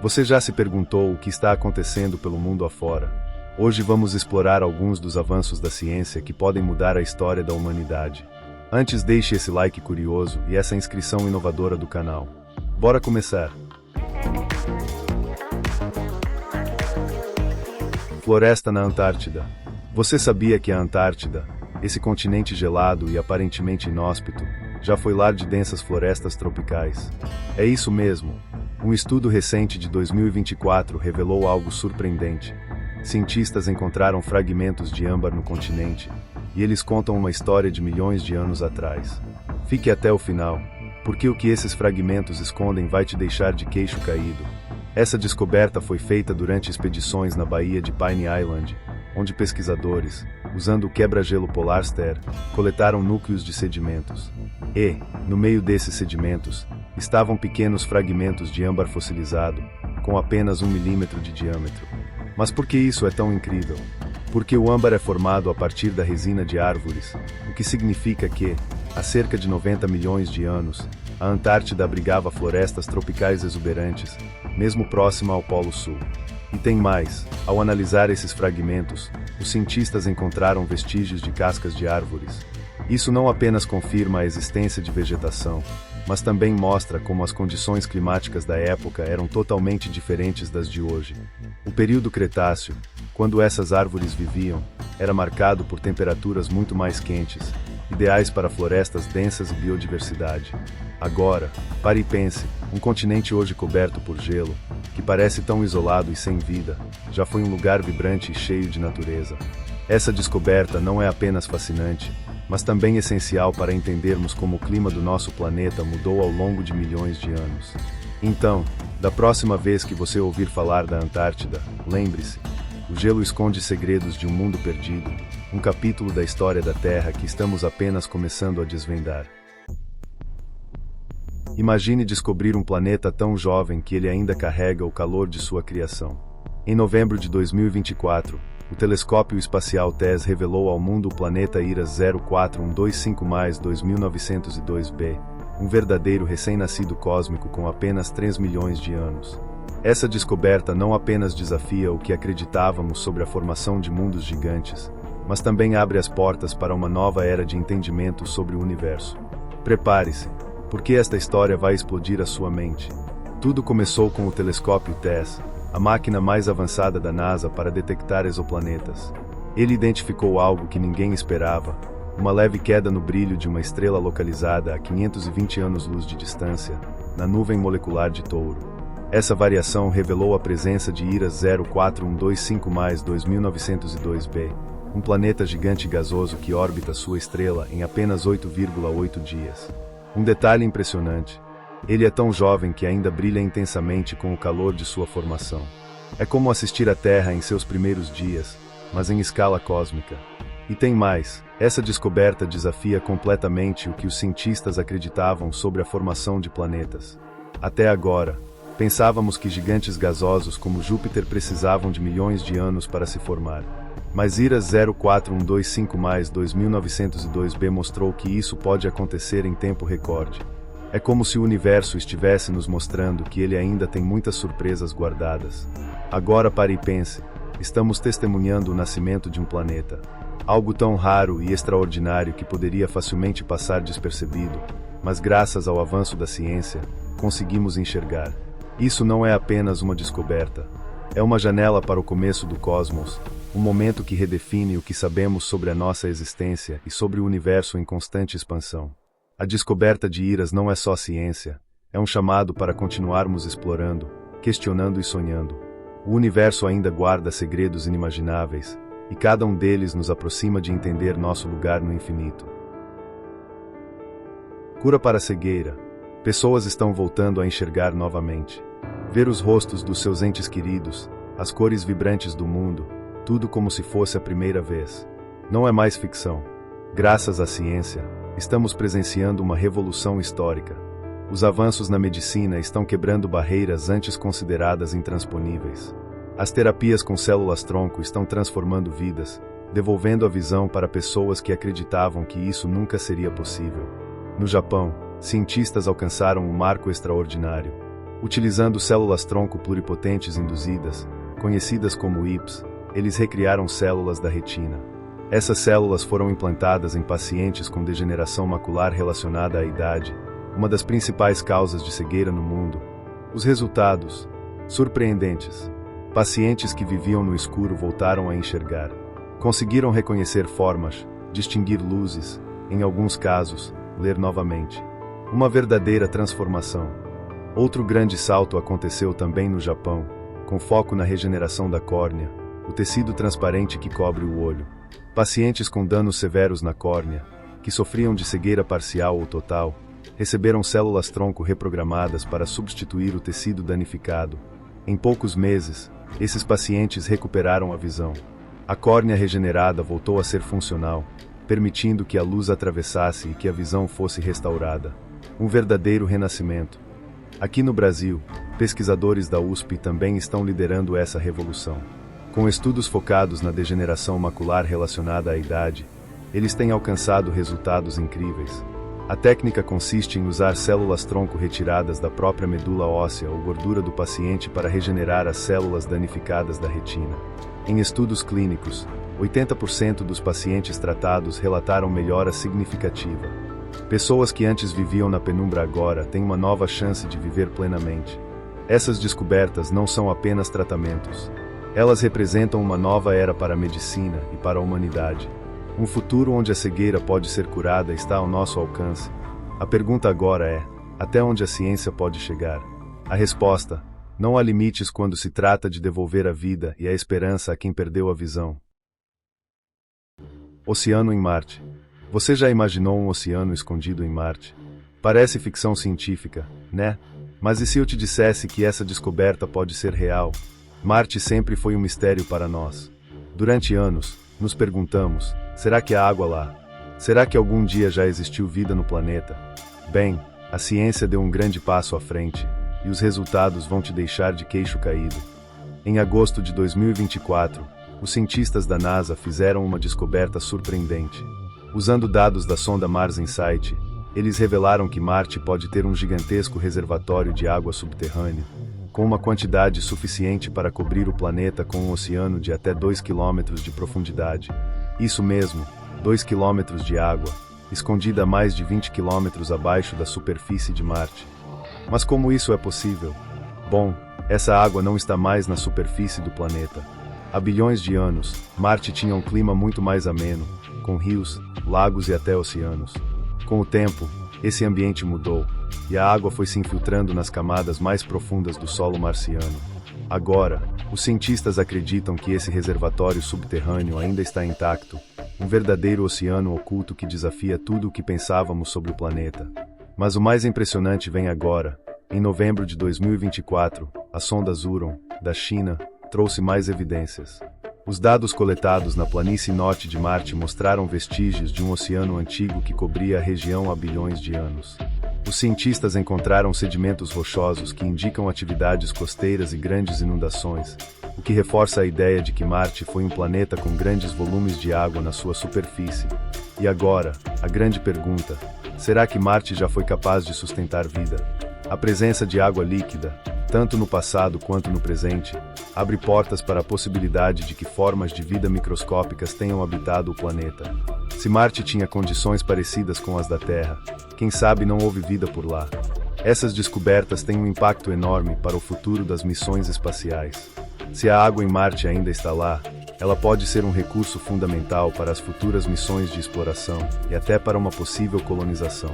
Você já se perguntou o que está acontecendo pelo mundo afora? Hoje vamos explorar alguns dos avanços da ciência que podem mudar a história da humanidade. Antes, deixe esse like curioso e essa inscrição inovadora do canal. Bora começar! Floresta na Antártida. Você sabia que a Antártida, esse continente gelado e aparentemente inóspito, já foi lar de densas florestas tropicais? É isso mesmo. Um estudo recente de 2024 revelou algo surpreendente. Cientistas encontraram fragmentos de âmbar no continente, e eles contam uma história de milhões de anos atrás. Fique até o final, porque o que esses fragmentos escondem vai te deixar de queixo caído. Essa descoberta foi feita durante expedições na Baía de Pine Island, onde pesquisadores, usando o quebra-gelo Polarster, coletaram núcleos de sedimentos. E, no meio desses sedimentos, estavam pequenos fragmentos de âmbar fossilizado, com apenas 1 milímetro de diâmetro. Mas por que isso é tão incrível? Porque o âmbar é formado a partir da resina de árvores, o que significa que, há cerca de 90 milhões de anos, a Antártida abrigava florestas tropicais exuberantes, mesmo próxima ao Polo Sul. E tem mais, ao analisar esses fragmentos, os cientistas encontraram vestígios de cascas de árvores. Isso não apenas confirma a existência de vegetação, mas também mostra como as condições climáticas da época eram totalmente diferentes das de hoje. O período Cretáceo, quando essas árvores viviam, era marcado por temperaturas muito mais quentes, ideais para florestas densas e biodiversidade. Agora, pare e pense, um continente hoje coberto por gelo, que parece tão isolado e sem vida, já foi um lugar vibrante e cheio de natureza. Essa descoberta não é apenas fascinante, mas também essencial para entendermos como o clima do nosso planeta mudou ao longo de milhões de anos. Então, da próxima vez que você ouvir falar da Antártida, lembre-se, o gelo esconde segredos de um mundo perdido, um capítulo da história da Terra que estamos apenas começando a desvendar. Imagine descobrir um planeta tão jovem que ele ainda carrega o calor de sua criação. Em novembro de 2024, o telescópio espacial TESS revelou ao mundo o planeta IRAS 04125+2902b, um verdadeiro recém-nascido cósmico com apenas 3 milhões de anos. Essa descoberta não apenas desafia o que acreditávamos sobre a formação de mundos gigantes, mas também abre as portas para uma nova era de entendimento sobre o universo. Prepare-se, porque esta história vai explodir a sua mente. Tudo começou com o telescópio TESS, a máquina mais avançada da NASA para detectar exoplanetas. Ele identificou algo que ninguém esperava, uma leve queda no brilho de uma estrela localizada a 520 anos-luz de distância, na nuvem molecular de Touro. Essa variação revelou a presença de IRAS 04125+2902b, um planeta gigante gasoso que orbita sua estrela em apenas 8,8 dias. Um detalhe impressionante: ele é tão jovem que ainda brilha intensamente com o calor de sua formação. É como assistir a Terra em seus primeiros dias, mas em escala cósmica. E tem mais, essa descoberta desafia completamente o que os cientistas acreditavam sobre a formação de planetas. Até agora, pensávamos que gigantes gasosos como Júpiter precisavam de milhões de anos para se formar. Mas IRAS 04125+2902b mostrou que isso pode acontecer em tempo recorde. É como se o universo estivesse nos mostrando que ele ainda tem muitas surpresas guardadas. Agora pare e pense, estamos testemunhando o nascimento de um planeta. Algo tão raro e extraordinário que poderia facilmente passar despercebido, mas graças ao avanço da ciência, conseguimos enxergar. Isso não é apenas uma descoberta. É uma janela para o começo do cosmos, um momento que redefine o que sabemos sobre a nossa existência e sobre o universo em constante expansão. A descoberta de IRAS não é só ciência, é um chamado para continuarmos explorando, questionando e sonhando. O universo ainda guarda segredos inimagináveis, e cada um deles nos aproxima de entender nosso lugar no infinito. Cura para a cegueira. Pessoas estão voltando a enxergar novamente. Ver os rostos dos seus entes queridos, as cores vibrantes do mundo, tudo como se fosse a primeira vez. Não é mais ficção. Graças à ciência, estamos presenciando uma revolução histórica. Os avanços na medicina estão quebrando barreiras antes consideradas intransponíveis. As terapias com células-tronco estão transformando vidas, devolvendo a visão para pessoas que acreditavam que isso nunca seria possível. No Japão, cientistas alcançaram um marco extraordinário. Utilizando células-tronco pluripotentes induzidas, conhecidas como IPS, eles recriaram células da retina. Essas células foram implantadas em pacientes com degeneração macular relacionada à idade, uma das principais causas de cegueira no mundo. Os resultados, surpreendentes. Pacientes que viviam no escuro voltaram a enxergar. Conseguiram reconhecer formas, distinguir luzes, em alguns casos, ler novamente. Uma verdadeira transformação. Outro grande salto aconteceu também no Japão, com foco na regeneração da córnea, o tecido transparente que cobre o olho. Pacientes com danos severos na córnea, que sofriam de cegueira parcial ou total, receberam células-tronco reprogramadas para substituir o tecido danificado. Em poucos meses, esses pacientes recuperaram a visão. A córnea regenerada voltou a ser funcional, permitindo que a luz atravessasse e que a visão fosse restaurada. Um verdadeiro renascimento. Aqui no Brasil, pesquisadores da USP também estão liderando essa revolução. Com estudos focados na degeneração macular relacionada à idade, eles têm alcançado resultados incríveis. A técnica consiste em usar células-tronco retiradas da própria medula óssea ou gordura do paciente para regenerar as células danificadas da retina. Em estudos clínicos, 80% dos pacientes tratados relataram melhora significativa. Pessoas que antes viviam na penumbra agora têm uma nova chance de viver plenamente. Essas descobertas não são apenas tratamentos. Elas representam uma nova era para a medicina e para a humanidade. Um futuro onde a cegueira pode ser curada está ao nosso alcance. A pergunta agora é: até onde a ciência pode chegar? A resposta: não há limites quando se trata de devolver a vida e a esperança a quem perdeu a visão. Oceano em Marte. Você já imaginou um oceano escondido em Marte? Parece ficção científica, né? Mas e se eu te dissesse que essa descoberta pode ser real? Marte sempre foi um mistério para nós. Durante anos, nos perguntamos: será que há água lá? Será que algum dia já existiu vida no planeta? Bem, a ciência deu um grande passo à frente, e os resultados vão te deixar de queixo caído. Em agosto de 2024, os cientistas da NASA fizeram uma descoberta surpreendente. Usando dados da sonda Mars Insight, eles revelaram que Marte pode ter um gigantesco reservatório de água subterrânea, com uma quantidade suficiente para cobrir o planeta com um oceano de até 2 km de profundidade. Isso mesmo, 2 km de água, escondida a mais de 20 km abaixo da superfície de Marte. Mas como isso é possível? Bom, essa água não está mais na superfície do planeta. Há bilhões de anos, Marte tinha um clima muito mais ameno, com rios, lagos e até oceanos. Com o tempo, esse ambiente mudou, e a água foi se infiltrando nas camadas mais profundas do solo marciano. Agora, os cientistas acreditam que esse reservatório subterrâneo ainda está intacto, um verdadeiro oceano oculto que desafia tudo o que pensávamos sobre o planeta. Mas o mais impressionante vem agora. Em novembro de 2024, a sonda Zhurong, da China, trouxe mais evidências. Os dados coletados na planície norte de Marte mostraram vestígios de um oceano antigo que cobria a região há bilhões de anos. Os cientistas encontraram sedimentos rochosos que indicam atividades costeiras e grandes inundações, o que reforça a ideia de que Marte foi um planeta com grandes volumes de água na sua superfície. E agora, a grande pergunta: será que Marte já foi capaz de sustentar vida? A presença de água líquida, tanto no passado quanto no presente, abre portas para a possibilidade de que formas de vida microscópicas tenham habitado o planeta. Se Marte tinha condições parecidas com as da Terra, quem sabe não houve vida por lá? Essas descobertas têm um impacto enorme para o futuro das missões espaciais. Se a água em Marte ainda está lá, ela pode ser um recurso fundamental para as futuras missões de exploração e até para uma possível colonização.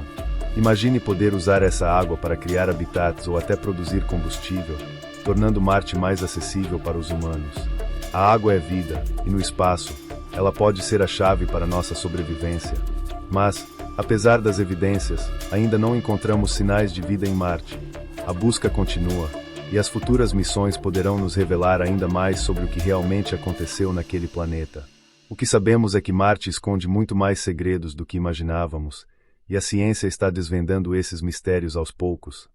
Imagine poder usar essa água para criar habitats ou até produzir combustível, tornando Marte mais acessível para os humanos. A água é vida, e no espaço, ela pode ser a chave para nossa sobrevivência. Mas, apesar das evidências, ainda não encontramos sinais de vida em Marte. A busca continua, e as futuras missões poderão nos revelar ainda mais sobre o que realmente aconteceu naquele planeta. O que sabemos é que Marte esconde muito mais segredos do que imaginávamos, e a ciência está desvendando esses mistérios aos poucos.